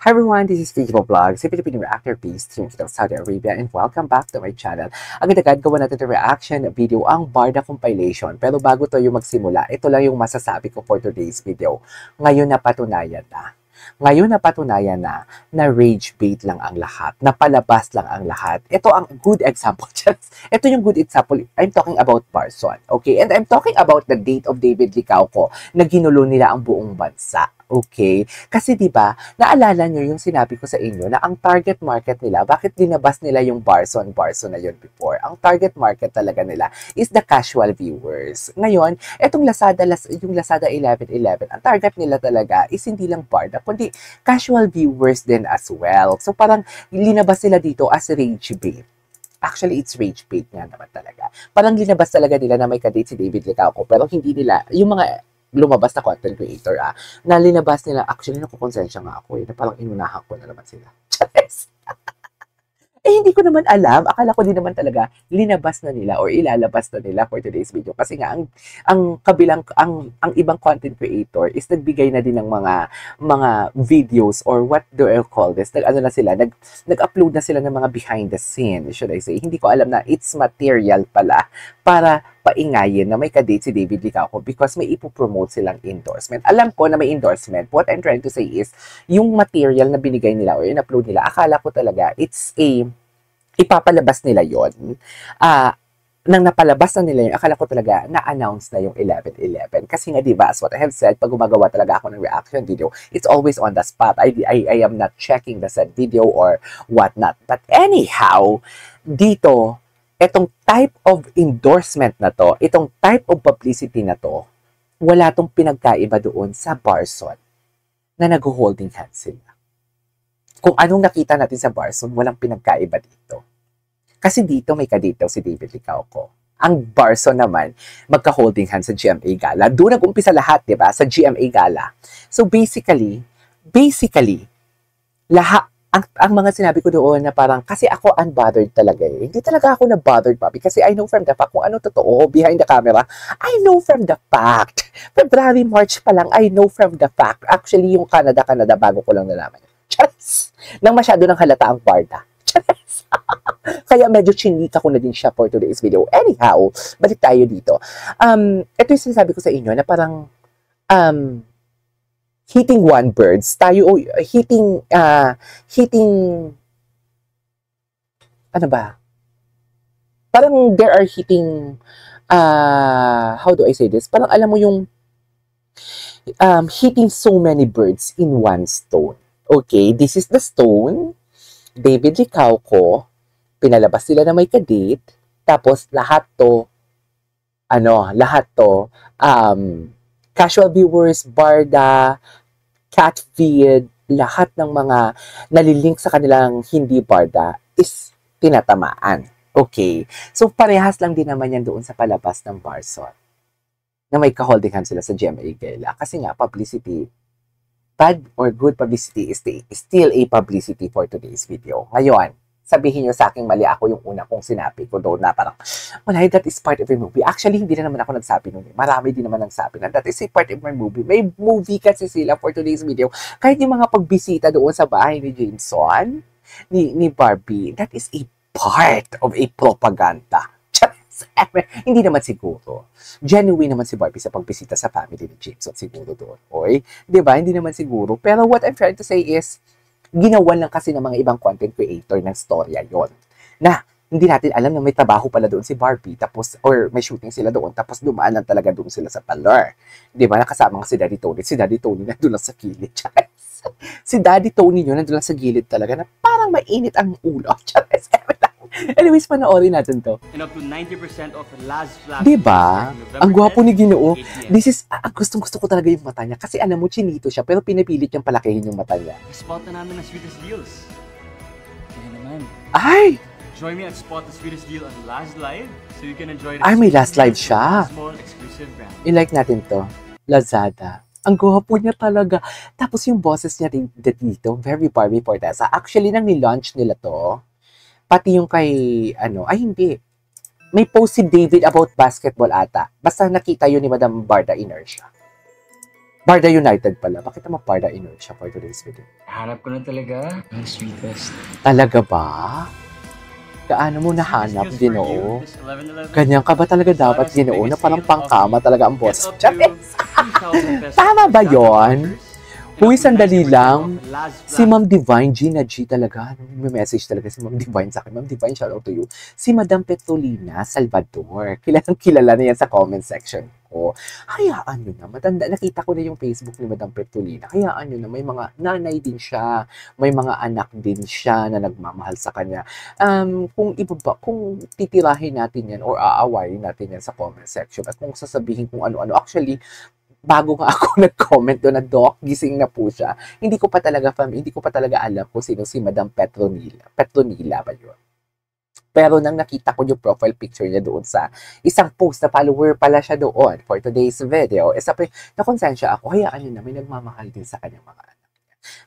Hi everyone, this is Filipino Vlog, si Filipino reactor based stream from Saudi Arabia, and welcome back to my channel. Agad-agad gawa natin yung reaction video ang Barda compilation. Pero bago tayo magsimula, ito lang yung masasabi ko for today's video. Ngayon napatunayan na rage bait lang ang lahat, na palabas lang ang lahat. Ito ang good example. Ito yung good example. I'm talking about Barson, okay? And I'm talking about the date of David Licauco na ginulo nila ang buong bansa. Okay? Kasi 'di ba, naalala niyo yung sinabi ko sa inyo na ang target market nila, bakit dinabas nila yung Barson na yun before? Ang target market talaga nila is the casual viewers. Ngayon, etong yung Lazada 1111, ang target nila talaga is hindi lang Barda, kundi casual viewers din as well. So parang linabas sila dito as rage bait. Actually, it's rage bait nga naman talaga. Parang linabas talaga nila na may kadate si David Licauco, pero hindi nila, yung mga lumabas na content creator, na linabas nila, actually, nakukonsensya nga ako, na parang inunahan ko na naman sila. Charis! Eh, hindi ko naman alam. Akala ko din naman talaga linabas na nila or ilalabas na nila for today's video. Kasi nga, ang ibang content creator is nagbigay na din ng mga videos or what do I call this? Nag-upload na sila ng mga behind the scene, should I say. Hindi ko alam na it's material pala para paingayin na may kadate si David Licauco because may ipopromote silang endorsement. Alam ko na may endorsement. What I'm trying to say is, yung material na binigay nila or in-upload nila, akala ko talaga ipapalabas nila yon. Nang napalabas na nila yun, akala ko talaga na-announce na yung 11-11. Kasi nga, di ba, as what I have said, pag gumagawa talaga ako ng reaction video, it's always on the spot. I am not checking the said video or whatnot. But anyhow, dito, itong type of endorsement na to, itong type of publicity na to, wala tong pinagkaiba doon sa Barson na nag-holding hands sila. Kung anong nakita natin sa Barson, walang pinagkaiba dito. Kasi dito may kadate daw si David Licauco. Ang Barson naman, magka-holding hands sa GMA Gala. Doon nag-umpisa lahat, di ba? Sa GMA Gala. So basically, lahat, ang mga sinabi ko doon na parang, kasi ako unbothered talaga eh. Hindi talaga ako na-bothered, Bobby. Kasi I know from the fact kung ano totoo behind the camera. I know from the fact. February, March pa lang, I know from the fact. Actually, yung Canada, bago ko lang nalaman. Charis! Nang masyado ng halata ang Barda. Charis! Kaya medyo chinika ko na din siya for today's video. Anyhow, balik tayo dito. Ito yung sinasabi ko sa inyo na parang, hitting one birds, hitting, ano ba? Parang there are hitting, how do I say this? Parang alam mo yung, hitting so many birds in one stone. Okay, this is the stone. David Licauco, pinalabas sila na may kadate, tapos lahat to, casual viewers, Barda, Catfeed, lahat ng mga nalilink sa kanilang hindi Barda is tinatamaan. Okay? So, parehas lang din naman yan doon sa palabas ng Barson na may ka-holding hand sila sa GMA Gala. Kasi nga, publicity, bad or good publicity is still a publicity for today's video. Ngayon, sabihin nyo sa akin mali, ako yung una kong sinabi ko doon na parang, wala, that is part of a movie. Actually, hindi na naman ako nagsabi noon. Marami din naman nagsabi na that is a part of my movie. May movie kasi sila for today's video. Kahit yung mga pagbisita doon sa bahay ni Jameson, ni Barbie, that is a part of a propaganda. Hindi naman siguro. Genuine naman si Barbie sa pagbisita sa family ni Jameson siguro doon. Oy, 'di ba? Hindi naman siguro. Pero what I'm trying to say is, ginawan lang kasi ng mga ibang content creator ng storya yon. Na hindi natin alam na may trabaho pala doon si Barbie, tapos, or may shooting sila doon, tapos dumaan lang talaga doon sila sa parlor. 'Di ba? Nakasama nga si Daddy Tony. Si Daddy Tony nandun lang sa gilid. Si Daddy Tony yun nandun lang sa gilid talaga na parang mainit ang ulo. Anyways, panoorin natin to. And up to 90% of last flash. Diba? Ang gwapo ni Ginoo. This is, gustong-gusto ko talaga yung mata niya. Kasi alam mo, chinito siya, pero pinipilit niyang palakihin yung mata niya. Spot na namin ang sweetest deals. Kaya naman. Ay! Join me at Spot the Sweetest Deal on Last Live so you can enjoy the Ay, may Last Live siya. small exclusive brand. I-like natin to. Lazada. Ang gwapo niya talaga. Tapos yung boses niya dito, very Barbie Fortesa. Actually, nang ni-launch nila to, pati yung kay, ay hindi. May post si David about basketball ata. Basta nakita yun ni Madam Barda Inertia. Barda United pala. Bakit naman Barda Inertia for today's video? Hanap ko na talaga ang sweetest. Talaga ba? Gaano mo nahanap, Ginoo? Ganyan ka ba talaga dapat, Ginoo, na parang pangkama talaga ang boss? Charis! Tama ba yon? Uy, sandali lang. Si Ma'am Divine, Gina G talaga. May message talaga si Ma'am Divine sa akin. Ma'am Divine, shout out to you. Si Madam Petrolina Salvador. Kilalang kilala na yan sa comment section ko. Hayaan nyo na. Matanda, nakita ko na yung Facebook ni Madam Petrolina. Hayaan nyo na. May mga nanay din siya. May mga anak din siya na nagmamahal sa kanya. Kung titirahin natin yan or aawayin natin yan sa comment section at kung sasabihin kung ano-ano. Actually, bago nga ako nag-comment doon na Doc, gising na po siya. Hindi ko pa talaga alam kung sino si Madam Petronila. Petronila ba yun? Pero nang nakita ko yung profile picture niya doon sa isang post na follower pala siya doon for today's video, nakonsensya ako, hayaan niyo na, may nagmamahal din sa kanyang mga anak niya.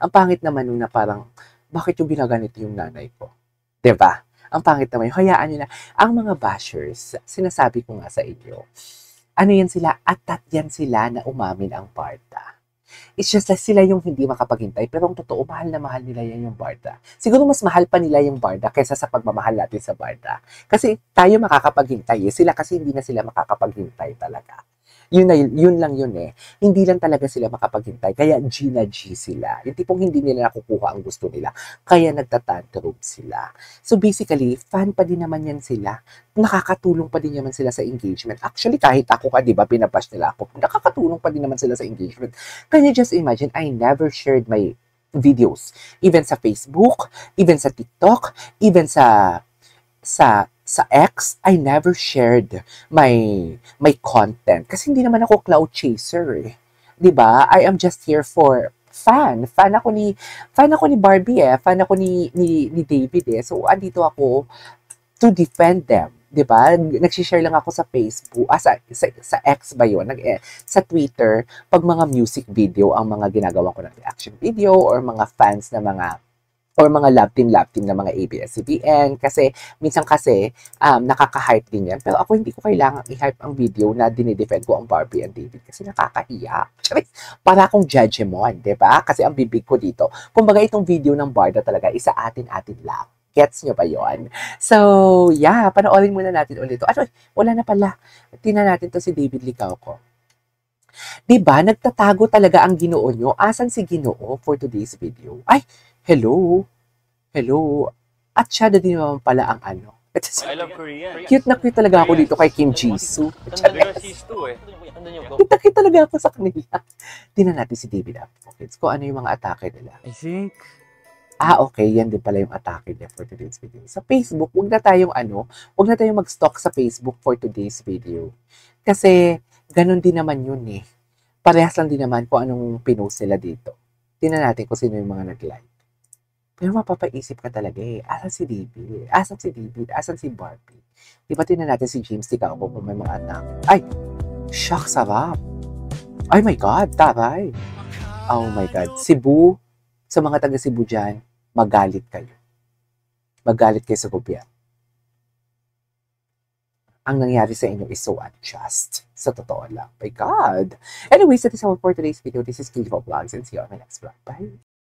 Ang pangit naman nung na parang, bakit yung ginaganito yung nanay ko? Diba? Ang pangit naman, hayaan niyo na. Ang mga bashers, sinasabi ko nga sa inyo, ano yan sila, atat yan sila na umamin ang Barda. It's just like sila yung hindi makapaghintay, pero ang totoo, mahal na mahal nila yan yung Barda. Siguro mas mahal pa nila yung Barda kaysa sa pagmamahal natin sa Barda. Kasi tayo makakapaghintay, sila kasi hindi na sila makakapaghintay talaga. Yun lang yun eh. Hindi lang talaga sila makapaghintay. Kaya Gina G sila. Yung tipong hindi nila nakukuha ang gusto nila. Kaya nagtatantrum sila. So basically, fan pa din naman yan sila. Nakakatulong pa din naman sila sa engagement. Actually, kahit ako ka, di ba, pinabash nila ako. Nakakatulong pa din naman sila sa engagement. Can you just imagine, I never shared my videos. Even sa Facebook, even sa TikTok, even sa X, I never shared my content kasi hindi naman ako cloud chaser eh. 'Di ba? I am just here for fan. Fan ako ni Barbie eh. Fan ako ni David eh. So andito ako to defend them. 'Di ba? Nagsi-share lang ako sa Facebook, sa X ba 'yon? Sa Twitter pag mga music video ang mga ginagawa ko ng reaction video or mga fans na mga or mga love team na mga ABS-CBN kasi minsan kasi nakaka-hype din yan. Pero ako hindi ko kailangang i-hype ang video na dinidefend ko ang Barbie and David kasi nakakahiya. Para akong judgemon, di ba? Kasi ang bibig ko dito. Kumbaga itong video ng Barda talaga, isa atin-atin lang. Gets nyo ba yon? So, yeah, panoorin muna natin ulit ito. Wala na pala. Tingnan natin to si David Licauco. Diba, nagtatago talaga ang Ginoo nyo. Asan si Ginoo for today's video? Ay, hello. At siya na din naman pala ang ano. I love Korean. Cute na cute talaga ako dito kay Kim Jisoo. She's too eh. Kita talaga ako sa kanila. Tingnan natin si David Advocates kung ano yung mga atake nila. I think... Okay, yan din pala yung atake niya for today's video. Sa Facebook, huwag na tayong mag-stalk sa Facebook for today's video. Kasi, ganun din naman yun eh. Parehas lang din naman kung anong pinost nila dito. Tingnan natin kung sino yung mga nag-like. Pero mapapaisip ka talaga eh. Asan si David? Asan si Barbie? Di ba tingnan natin si James Licauco kung may mga anak? Ay! Shock, sarap! Ay my God! Taray! Oh my God! Cebu, sa mga taga Cebu dyan, magalit kayo. Magalit kayo sa gobyerno. Ang nangyari sa inyo is so unjust. Sa totoo lang. My God! Anyways, that is all for today's video. This is Kilivo Vlogs and see you on my next vlog. Bye!